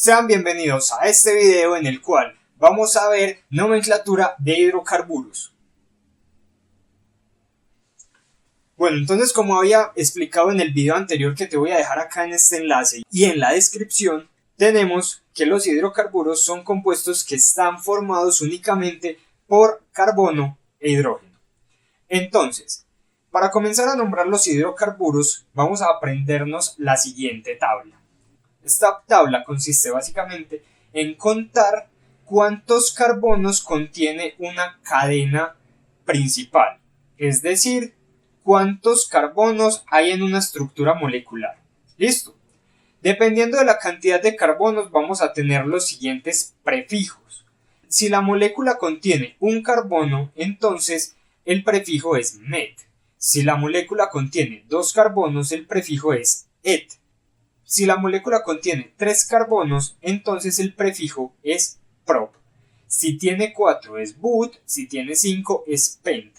Sean bienvenidos a este video en el cual vamos a ver nomenclatura de hidrocarburos. Bueno, entonces como había explicado en el video anterior que te voy a dejar acá en este enlace y en la descripción, tenemos que los hidrocarburos son compuestos que están formados únicamente por carbono e hidrógeno. Entonces, para comenzar a nombrar los hidrocarburos, vamos a aprendernos la siguiente tabla. Esta tabla consiste básicamente en contar cuántos carbonos contiene una cadena principal, es decir, cuántos carbonos hay en una estructura molecular. ¿Listo? Dependiendo de la cantidad de carbonos vamos a tener los siguientes prefijos. Si la molécula contiene un carbono, entonces el prefijo es met. Si la molécula contiene dos carbonos, el prefijo es et. Si la molécula contiene 3 carbonos, entonces el prefijo es prop. Si tiene 4 es but, si tiene 5 es pent.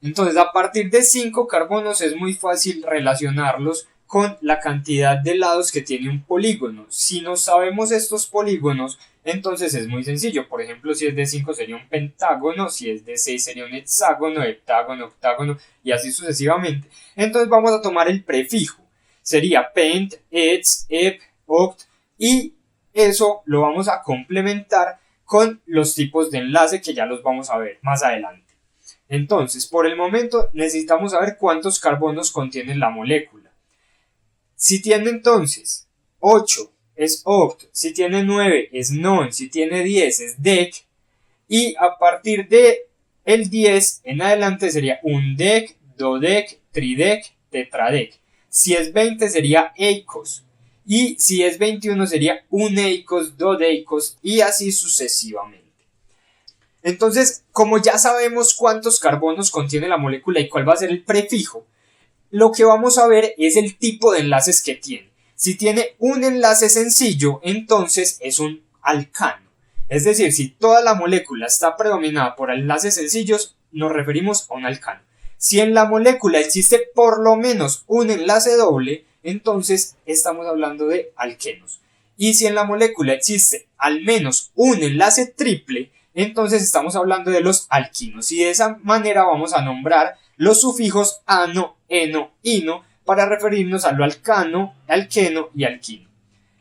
Entonces a partir de 5 carbonos es muy fácil relacionarlos con la cantidad de lados que tiene un polígono. Si no sabemos estos polígonos, entonces es muy sencillo. Por ejemplo, si es de 5 sería un pentágono, si es de 6 sería un hexágono, heptágono, octágono y así sucesivamente. Entonces vamos a tomar el prefijo. Sería pent, hex, ep, oct y eso lo vamos a complementar con los tipos de enlace que ya los vamos a ver más adelante. Entonces, por el momento necesitamos saber cuántos carbonos contiene la molécula. Si tiene entonces 8 es oct, si tiene 9 es non, si tiene 10 es dec y a partir de el 10 en adelante sería un dec, dodec, tridec, tetradec. Si es 20 sería eikos y si es 21 sería uneikos, dodeikos y así sucesivamente. Entonces, como ya sabemos cuántos carbonos contiene la molécula y cuál va a ser el prefijo, lo que vamos a ver es el tipo de enlaces que tiene. Si tiene un enlace sencillo, entonces es un alcano. Es decir, si toda la molécula está predominada por enlaces sencillos, nos referimos a un alcano. Si en la molécula existe por lo menos un enlace doble, entonces estamos hablando de alquenos. Y si en la molécula existe al menos un enlace triple, entonces estamos hablando de los alquinos. Y de esa manera vamos a nombrar los sufijos ano, eno, ino para referirnos a lo alcano, alqueno y alquino.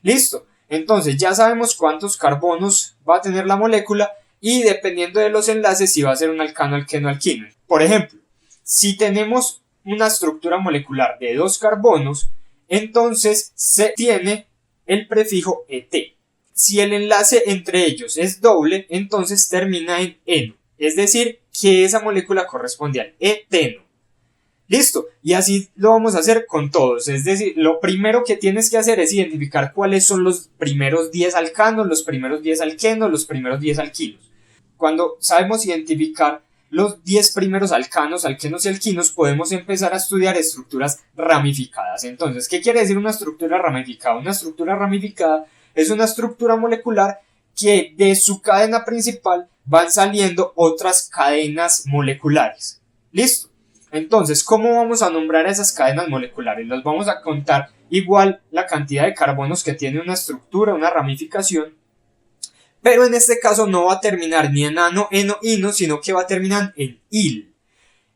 ¿Listo? Entonces ya sabemos cuántos carbonos va a tener la molécula y dependiendo de los enlaces si va a ser un alcano, alqueno, alquino. Por ejemplo, si tenemos una estructura molecular de 2 carbonos, entonces se tiene el prefijo et. Si el enlace entre ellos es doble, entonces termina en eno, es decir, que esa molécula corresponde al eteno. Listo, y así lo vamos a hacer con todos, es decir, lo primero que tienes que hacer es identificar cuáles son los primeros 10 alcanos, los primeros 10 alquenos, los primeros 10 alquinos. Cuando sabemos identificar los 10 primeros alcanos, alquenos y alquinos, podemos empezar a estudiar estructuras ramificadas. Entonces, ¿qué quiere decir una estructura ramificada? Una estructura ramificada es una estructura molecular que de su cadena principal van saliendo otras cadenas moleculares. ¿Listo? Entonces, ¿cómo vamos a nombrar a esas cadenas moleculares? Las vamos a contar igual la cantidad de carbonos que tiene una estructura, una ramificación, pero en este caso no va a terminar ni en ano, eno, ino, sino que va a terminar en il.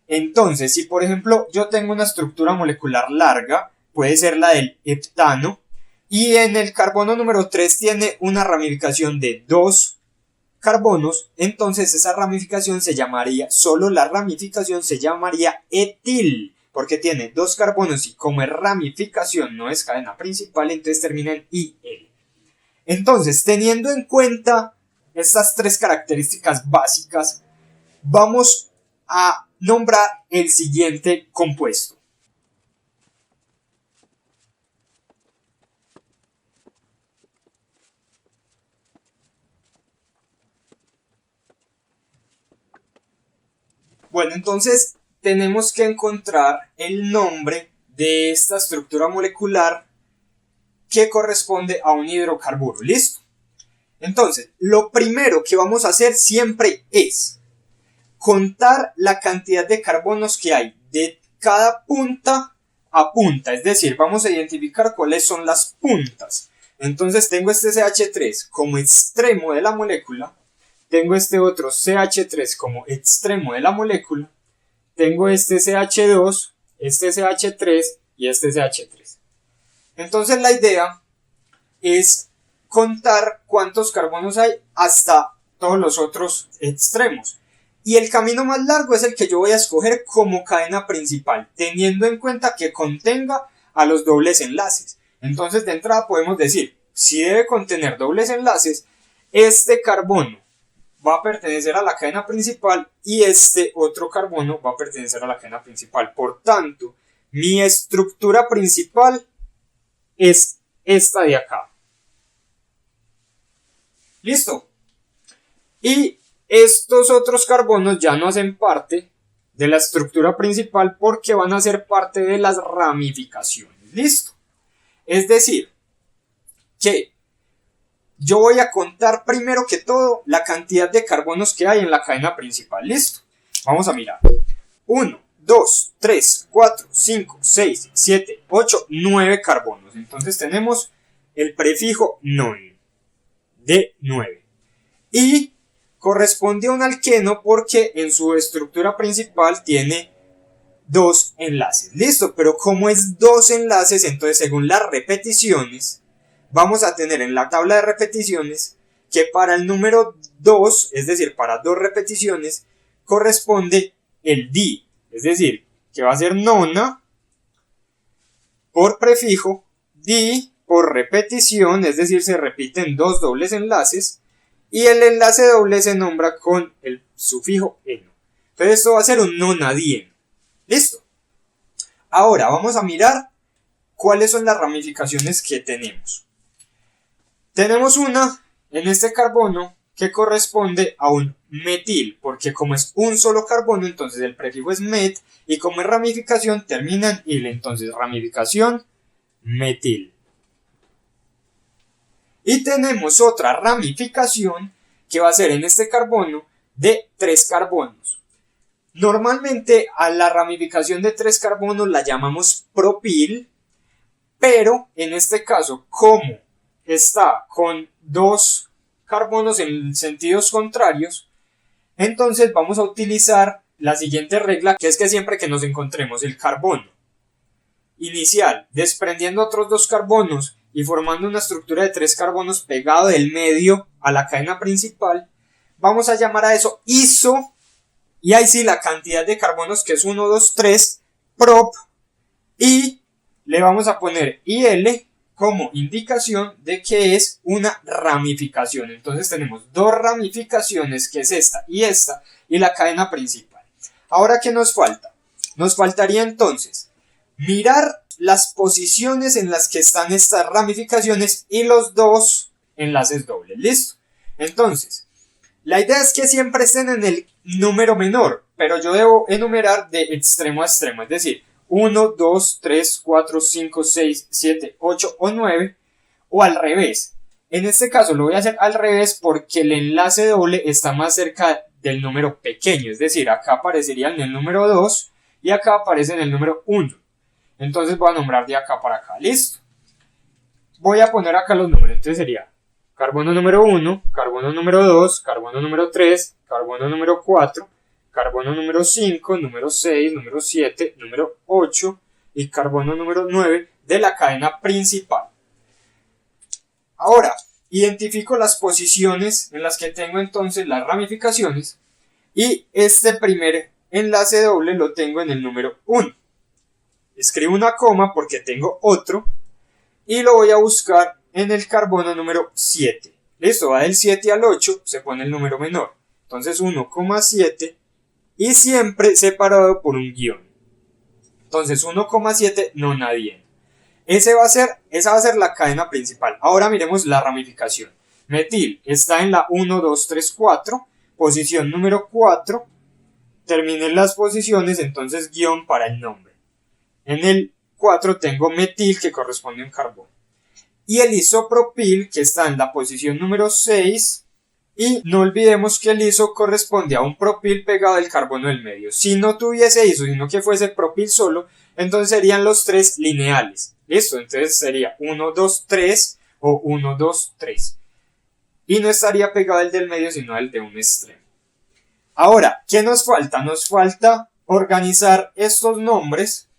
Entonces, si por ejemplo yo tengo una estructura molecular larga, puede ser la del heptano, y en el carbono número 3 tiene una ramificación de 2 carbonos, entonces esa ramificación se llamaría, solo la ramificación se llamaría etil, porque tiene 2 carbonos y como es ramificación, no es cadena principal, entonces termina en il. Entonces, teniendo en cuenta estas 3 características básicas, vamos a nombrar el siguiente compuesto. Bueno, entonces tenemos que encontrar el nombre de esta estructura molecular que corresponde a un hidrocarburo. ¿Listo? Entonces, lo primero que vamos a hacer siempre es contar la cantidad de carbonos que hay de cada punta a punta. Es decir, vamos a identificar cuáles son las puntas. Entonces tengo este CH3 como extremo de la molécula, tengo este otro CH3 como extremo de la molécula, tengo este CH2, este CH3 y este CH3. Entonces la idea es contar cuántos carbonos hay hasta todos los otros extremos. Y el camino más largo es el que yo voy a escoger como cadena principal, teniendo en cuenta que contenga a los dobles enlaces. Entonces de entrada podemos decir, si debe contener dobles enlaces, este carbono va a pertenecer a la cadena principal y este otro carbono va a pertenecer a la cadena principal. Por tanto, mi estructura principal es esta de acá. ¿Listo? Y estos otros carbonos ya no hacen parte de la estructura principal porque van a ser parte de las ramificaciones. ¿Listo? Es decir, que yo voy a contar primero que todo la cantidad de carbonos que hay en la cadena principal. ¿Listo? Vamos a mirar. 1, 2, 3, 4, 5, 6, 7, 8, 9 carbonos. Entonces tenemos el prefijo non de 9. Y corresponde a un alqueno porque en su estructura principal tiene 2 enlaces. Listo, pero como es 2 enlaces, entonces según las repeticiones, vamos a tener en la tabla de repeticiones que para el número 2, es decir, para 2 repeticiones, corresponde el di. Es decir, que va a ser nona por prefijo, di por repetición, es decir, se repiten 2 dobles enlaces. Y el enlace doble se nombra con el sufijo eno. Entonces esto va a ser un nonadieno. ¿Listo? Ahora vamos a mirar cuáles son las ramificaciones que tenemos. Tenemos una en este carbono que corresponde a un metil, porque como es un solo carbono, entonces el prefijo es met, y como es ramificación termina en il, entonces ramificación metil. Y tenemos otra ramificación que va a ser en este carbono de 3 carbonos. Normalmente a la ramificación de 3 carbonos la llamamos propil, pero en este caso como está con 2 carbonos en sentidos contrarios, entonces vamos a utilizar la siguiente regla, que es que siempre que nos encontremos el carbono inicial desprendiendo otros 2 carbonos y formando una estructura de 3 carbonos pegado del medio a la cadena principal, vamos a llamar a eso iso, y ahí sí la cantidad de carbonos que es 1, 2, 3, prop, y le vamos a poner IL como indicación de que es una ramificación. Entonces tenemos 2 ramificaciones, que es esta, y la cadena principal. Ahora, ¿qué nos falta? Nos faltaría entonces mirar las posiciones en las que están estas ramificaciones y los 2 enlaces dobles. ¿Listo? Entonces, la idea es que siempre estén en el número menor, pero yo debo enumerar de extremo a extremo, es decir, 1, 2, 3, 4, 5, 6, 7, 8 o 9, o al revés. En este caso lo voy a hacer al revés porque el enlace doble está más cerca del número pequeño, es decir, acá aparecería en el número 2 y acá aparece en el número 1. Entonces voy a nombrar de acá para acá. ¿Listo? Voy a poner acá los números. Entonces sería carbono número 1, carbono número 2, carbono número 3, carbono número 4, carbono número 5, número 6, número 7, número 8 y carbono número 9 de la cadena principal. Ahora, identifico las posiciones en las que tengo entonces las ramificaciones y este primer enlace doble lo tengo en el número 1. Escribo una coma porque tengo otro y lo voy a buscar en el carbono número 7. Listo, va del 7 al 8, se pone el número menor. Entonces 1,7 y siempre separado por un guión. Entonces 1,7 nonadieno. Esa va a ser la cadena principal. Ahora miremos la ramificación. Metil está en la 1, 2, 3, 4, posición número 4. Terminen las posiciones, entonces guión para el nombre. En el 4 tengo metil, que corresponde a un carbono. Y el isopropil, que está en la posición número 6. Y no olvidemos que el iso corresponde a un propil pegado al carbono del medio. Si no tuviese iso, sino que fuese propil solo, entonces serían los 3 lineales. ¿Listo? Entonces sería 1, 2, 3. o 1, 2, 3. Y no estaría pegado el del medio, sino el de un extremo. Ahora, ¿qué nos falta? Nos falta organizar estos nombres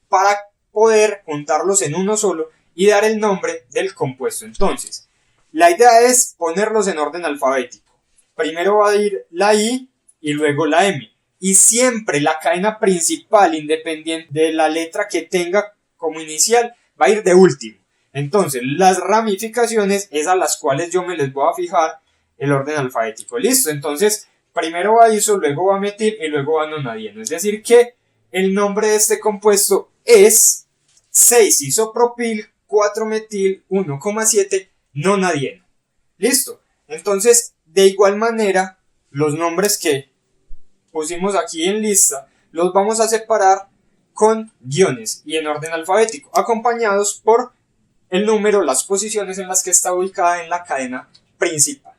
para poder juntarlos en uno solo y dar el nombre del compuesto. Entonces, la idea es ponerlos en orden alfabético. Primero va a ir la I y luego la M. Y siempre la cadena principal, independiente de la letra que tenga como inicial, va a ir de último. Entonces, las ramificaciones es a las cuales yo me les voy a fijar el orden alfabético. Listo, entonces, primero va iso, luego va metil y luego va nonadieno. Es decir que el nombre de este compuesto es 6-isopropil 4-metil 1,7 nonadieno. Listo. Entonces, de igual manera, los nombres que pusimos aquí en lista los vamos a separar con guiones y en orden alfabético, acompañados por el número, las posiciones en las que está ubicada en la cadena principal.